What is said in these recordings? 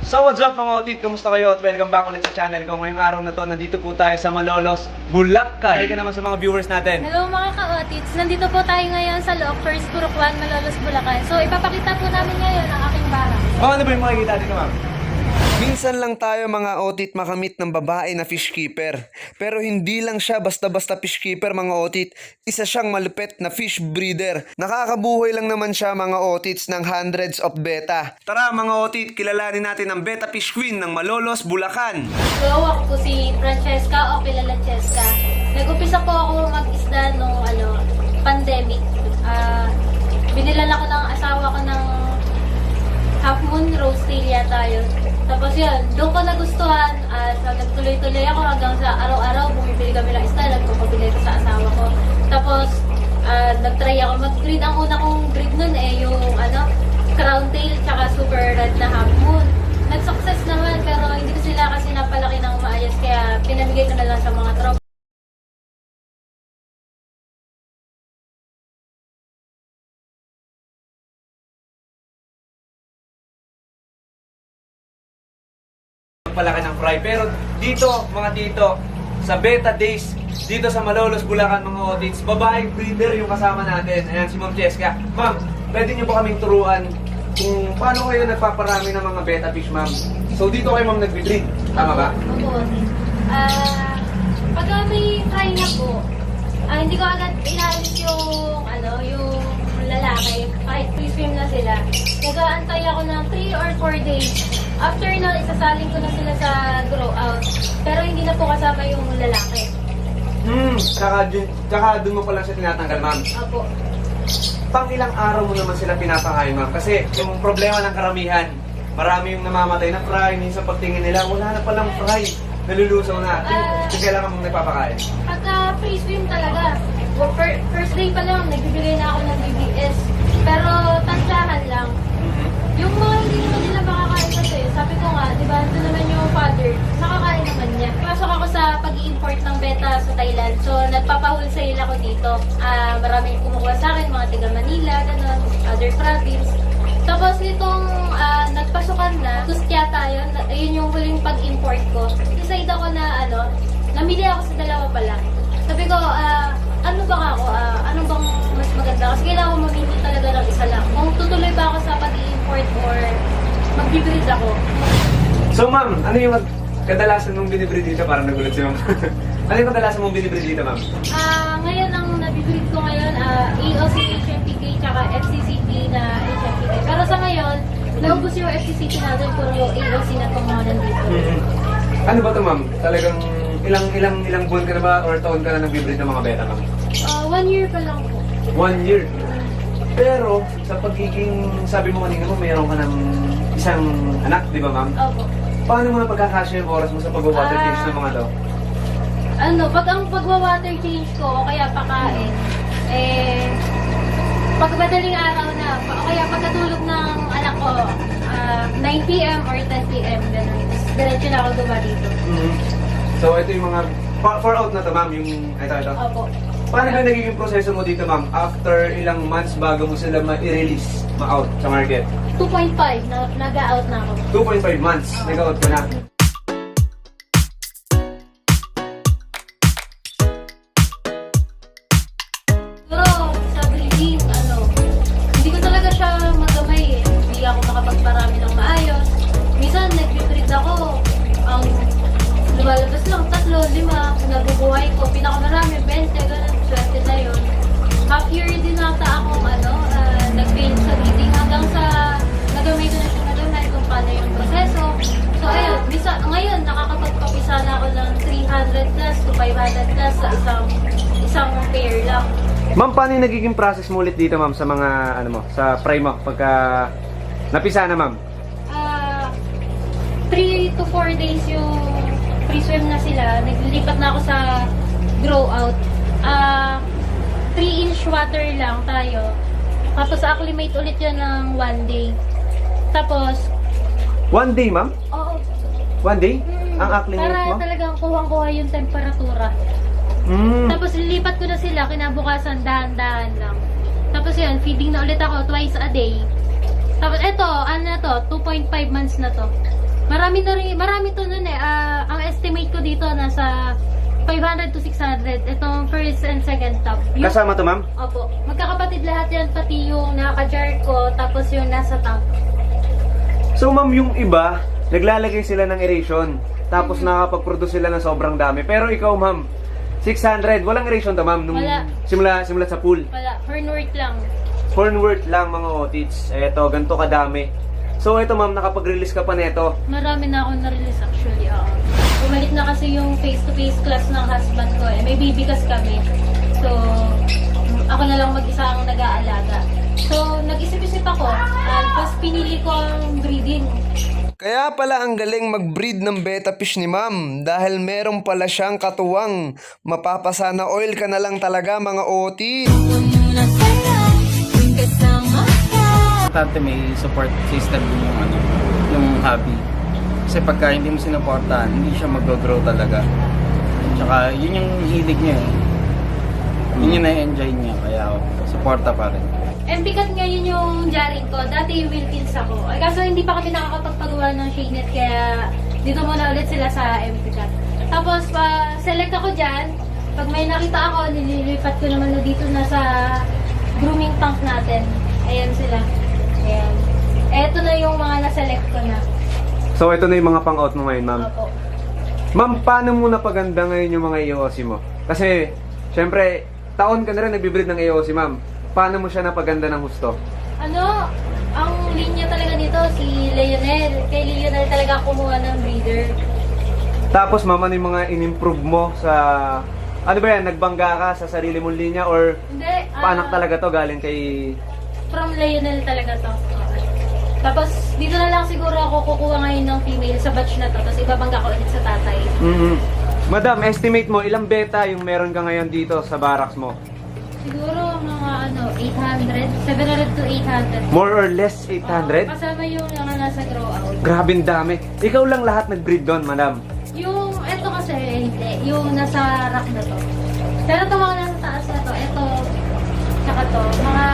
So what's up mga otit? Kamusta kayo? At welcome back ulit sa channel ko. Ngayong araw na to, nandito po tayo sa Malolos, Bulacan. Halika naman sa mga viewers natin. Hello mga ka-otits! Nandito po tayo ngayon sa loob, First Purokwan, Malolos, Bulacan. So ipapakita po namin ngayon ang aking bahay. Ano ba yung makikita dito, ma'am? Minsan lang tayo mga otit makamit ng babae na fish keeper. Pero hindi lang siya basta-basta fish keeper mga otit. Isa siyang malupet na fish breeder. Nakakabuhay lang naman siya mga otits ng hundreds of beta. Tara mga otit, kilalanin natin ang beta fish queen ng Malolos, Bulacan. So ako po si Francesca o kilala Cheska. Nag-upisa po ako mag-isda nung pandemic. Binilan ako ng asawa ko ng half moon rose tail yata yun. Tapos yun, doon ko nagustuhan. So nagtuloy-tuloy ako hanggang sa araw-araw bumibili kami ng isda. Nagpapabili ko sa asawa ko. Tapos nag-try ako mag-breed. Ang una kong breed nun yung crown tail tsaka super red na half moon. Nag-success naman pero hindi ko sila kasi napalaki ng maayos kaya pinamigay ko na lang sa mga tropa. Palaki ng fry. Pero dito, mga tito, sa Beta Days, dito sa Malolos, Bulacan, mga otits, babaeng breeder yung kasama natin. Ayan, si Ma'am Cheska. Ma'am, pwede niyo po kaming turuan kung paano kayo nagpaparami ng mga beta fish, ma'am? So dito kayo, ma'am, nag-breed. Tama ba? Oo. Pag may fry na po, hindi ko agad inaalis yung lalaki. Kahit pre-swim na sila. Nag-aantay ako ng 3 or 4 days. After nun, isasaling ko na sila sa grow out. Pero hindi na po kasama yung lalaki. Tsaka dun mo pa lang siya tinatanggal, ma'am. Opo. Pang ilang araw mo naman sila pinapakain, ma'am? Kasi yung problema ng karamihan, marami yung namamatay na fry, minsan pagtingin nila, wala na palang fry. Nalulusaw na. Kung kailangan mong nagpapakain. Pagka pre-swim talaga, first day pa lang, nagbibigay na ako ng BBS. Pero tansyahan lang. Yung mga hindi naman nila makakain kasi, sabi ko nga, di ba, ito naman yung father, nakakain naman niya. Pasok ako sa pag-i-import ng beta sa Thailand. So, nagpapahulsale ako dito. Maraming kumukuha sa akin, mga taga Manila, ganun, other province. Tapos nitong nagpasukan na, Tustia tayo, yun yung huling pag-import ko. Decide ako na namili ako sa dalawa pala. Sabi ko, ano bang mas maganda? Kasi kailangan ko mamili talaga ng isa lang. Kung tutuloy ba ako sa pag-i-import or mag-breed ako. So, ma'am, ano yung kadalasan mong binibreed dito? Parang nagulat si ma'am. Ano yung kadalasan mong binibreed dito, ma'am? Ngayon, ang nabibreed ko ngayon, EOC HMPK tsaka FCCT na HMPK. Pero sa ngayon, naubos yung FCCT natin, puro EOC na itong mga nandito. Ano ba ito, ma'am? Talagang ilang buwan ka na ba or taon ka na nag-breed ng mga beta, ma'am? 1 year pa lang po. 1 year. Pero, sa pagiging, sabi mo kanina mo, mayroon ka ng isang anak, di ba, ma'am? Opo. Paano mo na pagkakasya yung oras mo sa pag-water change ng mga to? Pag ang pagwa-water change ko o kaya pakain, pag madaling araw na, o kaya pagkatulog ng anak ko, 9 p.m. or 10 p.m. Ganun. Diretso na ako duma dito. So, ito yung mga, for out na to, ma'am, yung, ito. Opo. Paano ba nagiging proseso mo dito, ma'am? After ilang months bago mo sila ma-release, ma-out sa market? 2.5, nag-out na ako. 2.5 months, nag-out ka na. Pero sa breeding, hindi ko talaga siya magamay eh. Hindi ako makapagparami ng maayos. Minsan, nag-breed ako. Ang lumalabas lang, 3, 5, nabubuhay ko. Pinakamarami, 20, ganun. Swerte na yun. Half year din nata akong nag-fail sa breeding hanggang sa nagamay ko na siya kung paano yung proseso. So ayun, ngayon nakakapagpapisa na ako ng 300 plus to 500 plus sa isang pair lang. Ma'am, paano yung nagiging process mo ulit dito, ma'am, sa mga, sa fry mo, pagka napisa na, ma'am? 3 to 4 days yung pre-swim na sila. Naglilipat na ako sa grow out. 3-inch water lang tayo. Tapos acclimate ulit yan ng 1 day. Tapos, One day, ma'am? Oo. One day? Mm. Ang acclimate Para mo? talagang kuhang-kuha yung temperatura. Mm. Tapos lilipat ko na sila, kinabukasan, dahan-dahan lang. Tapos yun, feeding na ulit ako twice a day. Tapos eto, ano na to, 2.5 months na to. Marami to nun eh. Ang estimate ko dito nasa 500 to 600. Itong first and second tub. Kasama to, ma'am? Opo. Magkakapatid lahat yan, pati yung naka-jar ko, tapos yung nasa tank. So, ma'am, yung iba, naglalagay sila ng aeration. Tapos nakapag-produce sila ng sobrang dami. Pero ikaw, ma'am, 600. Walang aeration to, ma'am? Nung Wala. Simula sa pool. Wala, hornwork lang. Hornworth lang, mga otits. Eto, ganito kadami. So, ito, ma'am, nakapag-release ka pa neto. Marami na ako na-release actually. Bumalik na kasi yung face-to-face class ng husband ko eh. May baby kasi kami. So, ako na lang mag-isa ang nag-aalaga. So, nag-isip-isip ako. Tapos pinili ko ang breeding. Kaya pala ang galing mag-breed ng betta fish ni ma'am dahil meron pala siyang katuwang. Mapapasana oil ka na lang talaga mga otis. Importante may support system yung hobby. Kasi pagka hindi mo sinuportahan, hindi siya mag-grow talaga. Tsaka yun yung hilig niya eh. Yun yung na-enjoy niya, kaya suporta pa rin. Bigat ngayon yung jaring ko. Dati Wilkins ako. Ay, kaso hindi pa kami nakakapagpagawa ng shade net kaya dito muna ulit sila sa MPCAT. Tapos select ako dyan. Pag may nakita ako, nililipat ko naman na dito na sa grooming tank natin. Ayan sila. Ayan. Eto na yung mga na-select ko na. So, ito na yung mga pang-out mo ngayon, ma'am. Opo. Ma'am, paano mo napaganda ngayon yung mga AOC mo? Kasi, syempre, taon ka na rin nagbibreed ng AOC, ma'am. Paano mo siya napaganda ng husto? Ano, ang linya talaga dito, si Leonel. Kay Leonel talaga kumuha ng breeder. Tapos, ma'am, ano yung mga in-improve mo sa... Ano ba yan? Nagbangga ka sa sarili mong linya or Hindi, paanak talaga to galing kay... from Leonel talaga to. Tapos, dito na lang siguro ako kukuha ngayon ng female sa batch na to. Tapos, ibabangga ko ulit sa tatay. Madam, estimate mo, ilang beta yung meron ka ngayon dito sa barracks mo? Siguro mga 800, 700 to 800. More or less 800? Kasama yung mga nasa grow out. Grabing dami. Ikaw lang lahat nag-breed doon, madam. Yung, eto kasi, hindi. Yung nasa rack na to. Pero ito mga nasa taas na to. Ito, tsaka to. Mga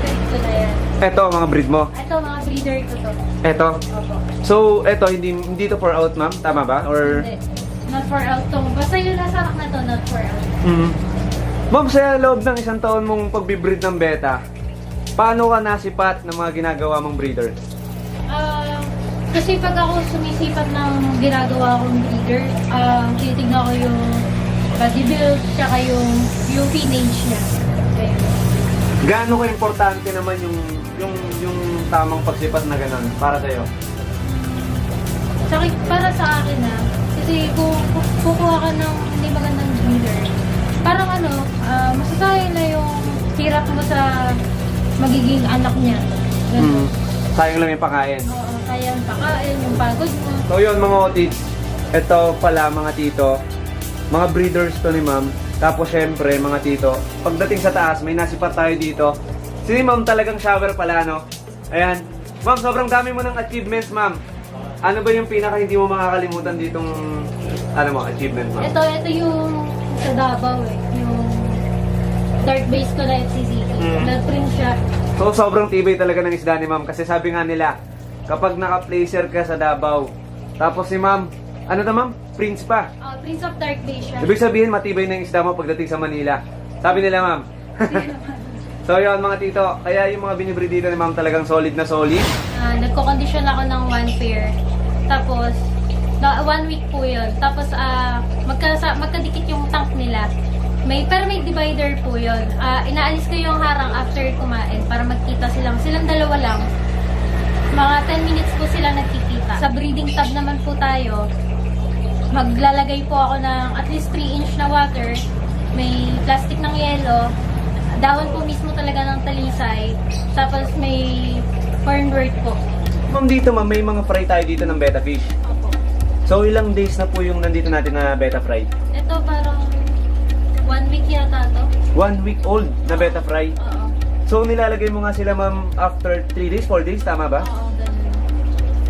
ito na yan. Eto, mga breed mo. Ito, mga breeder ko to. Eto. Opo. So, eto, hindi to for out, ma'am? Tama ba? Or... Hindi. Not for out to. Basta yung nasa rack na to, not for out. Ma'am, sa loob ng isang taon mong pagbibreed ng beta, paano ka nasipat ng mga ginagawa mong breeder? Kasi pag ako sumisipat ng ginagawa kong breeder, tinitignan ko yung body build, tsaka yung teenage niya. Ayun. Gaano ka-importante naman yung tamang pagsipat na ganun para sa'yo? Para sa akin kasi kung kukuha ka ng hindi magandang breeder, parang masasayang na yung hirap mo sa magiging anak niya. Ganun. Sayang lang yung pakain. Oo, kaya yung pakain, yung pagod mo. So yun mga otits, ito pala mga tito, mga breeders to ni ma'am. Tapos syempre mga tito, pagdating sa taas may nasipat tayo dito. Si ma'am talagang shower pala, no? Ayan. Ma'am, sobrang dami mo ng achievements, ma'am. Ano ba yung pinaka hindi mo makakalimutan ditong achievement, ma'am? Ito yung sa Davao yung dark base ko na FCCT. Nag-print siya. So sobrang tibay talaga ng isda ni ma'am kasi sabi nga nila, kapag naka-placer ka sa Davao, tapos si ma'am, ano na ma'am? Prince pa. Prince of Dark Base siya. Ibig sabihin, matibay na yung isda mo pagdating sa Manila. Sabi nila, ma'am. So, yun, mga tito. Kaya yung mga binibreed dito ni ma'am talagang solid na solid. Nagko-condition ako ng 1 pair. Tapos, 1 week po yun. Tapos, magkadikit yung tank nila. Pero may divider po yun. Inaalis ko yung harang after kumain para magkita silang dalawa lang. Mga 10 minutes po sila nagkikita. Sa breeding tub naman po tayo, maglalagay po ako ng at least 3 inch na water. May plastic ng yelo. Dahon po mismo talaga ng talisay. Tapos may cornbread po. Ma'am, dito ma'am, may mga fry tayo dito ng betta fish. Opo. So, ilang days na po yung nandito natin na betta fry? Ito parang 1 week yata to. 1 week old na betta fry. Oo. So, nilalagay mo nga sila ma'am after 3 days, 4 days, tama ba? Oo, ganun.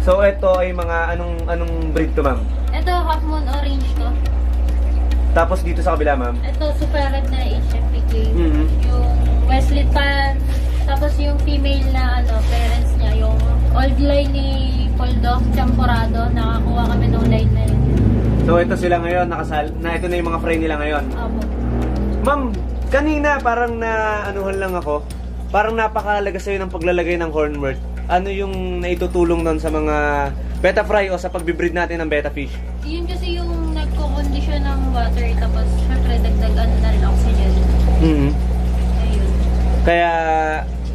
So, ito ay mga anong breed to, ma'am? Ito, half moon orange to. Tapos dito sa kabila, ma'am? Ito, super red na HFPK. Mhm. Yung Wesley Pan. Tapos yung female na parents niya, yung old line ni Poldoc Champorado. Nakakuha kami ng line na yun. So, ito sila ngayon, ito na yung mga fry nila ngayon. Opo. Ma'am, kanina parang anuhan lang ako. Parang napakahalaga sa'yo ng paglalagay ng hornwort. Ano yung naitutulong nun sa mga betta fry o sa pagbibreed natin ng betta fish? Yun kasi yung nagko-condition ng water. Tapos, syempre, dagdag na rin oxygen. Mhm. Ayun. Kaya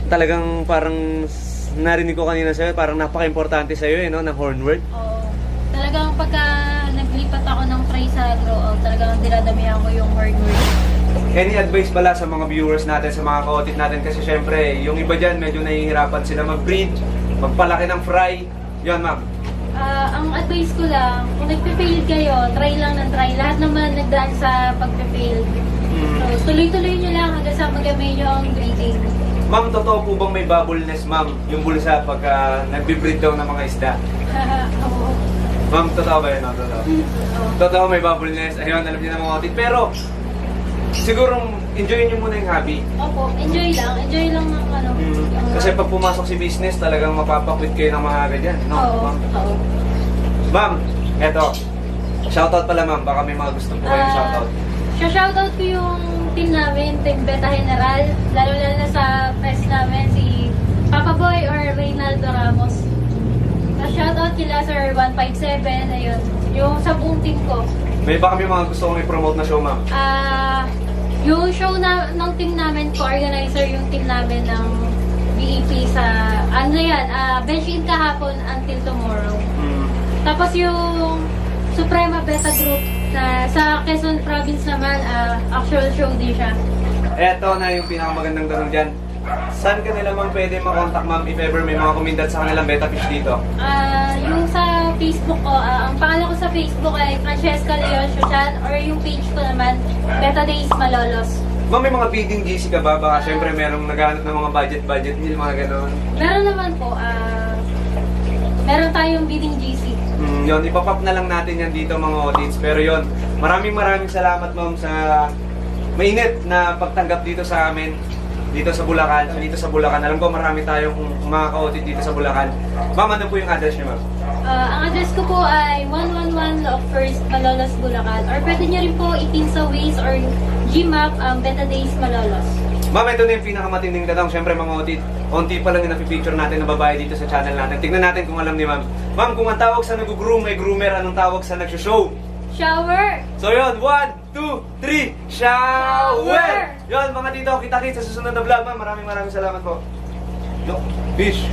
talagang parang narinig ko kanina sa'yo, parang napaka-importante sa'yo no, ng hornwort. Oo. Talagang pagka naglipat ako ng fry sa grow out, talagang dinadamihan ko yung hardware. Any advice pala sa mga viewers natin, sa mga ka-otit natin? Kasi syempre, yung iba dyan, medyo nahihirapan sila mag-breed, magpalaki ng fry. Yun, ma'am. Ang advice ko lang, kung nagpe-fail kayo, try lang ng try. Lahat naman nagdaan sa pagpe-fail. So, tuloy-tuloy nyo lang hanggang sa magamay nyo ang breeding. Ma'am, totoo po bang may bubbleness, ma'am, yung bulsa pag nagbe-breed daw ng mga isda? Oo. Ma'am, totoo ba yun? No? Totoo. Oo. Totoo, may bubbleness. Ayun, alam niyo na mga otit. Pero, siguro, enjoyin niyo muna yung hobby. Opo, enjoy lang. Enjoy lang ng Kasi pag pumasok si business, talagang mapapakwit kayo ng mga agad yan. No? Oo. Ma'am? Oo. Ma'am, eto. Shoutout pala, ma'am. Baka may mga gusto po kayong shoutout. Shoutout ko yung team namin, Team Beta General. Lalo-lalo na sa press namin, si Papa Boy or Reynaldo Ramos. Shoutout kila Sir 157, ayun. Yung sa buong team ko. May baka may mga gusto kong i-promote na show, ma'am. Yung show ng team namin, co-organizer yung team namin ng BEP sa, Bench In kahapon until tomorrow. Tapos yung Suprema Beta Group na sa Quezon Province naman, actual show din siya. Eto na yung pinakamagandang tanong dyan. Saan ka nila ma'am pwede makontak, ma'am, if ever may mga kumindat sa kanilang beta fish dito? Yung sa Facebook ko, ang pangalan ko sa Facebook ay Francesca Leon Shoshan, or yung page ko naman, Beta Days Malolos. Ma'am, may mga bidding GC ka ba? Baka syempre merong naghahanap ng mga budget meal, mga gano'n. Meron naman po, meron tayong bidding GC. Yun, ipapop na lang natin yan dito mga audience. Pero yun, maraming salamat ma'am sa mainit na pagtanggap dito sa amin. Dito sa Bulacan. Alam ko marami tayong mga ka-audit dito sa Bulacan. Ma'am, ano po yung address niyo, ma'am? Ang address ko po ay 111 Lock First, Malolos, Bulacan. Or pwede nyo rin po itin sa Waze or Gmap, Beta Days Malolos. Ma'am, ito na yung pinakamatinding tanong. Siyempre mga audit, onti pa lang yung napipicture natin na babae dito sa channel natin. Tignan natin kung alam ni ma'am. Ma'am, kung ang tawag sa nag-groom ay groomer, anong tawag sa nag-show? Shower! So yun, 1, 2, 3, shower! Yun, mga dito, kita-kits sa susunod na vlog, ma'am. Maraming salamat po. Fish!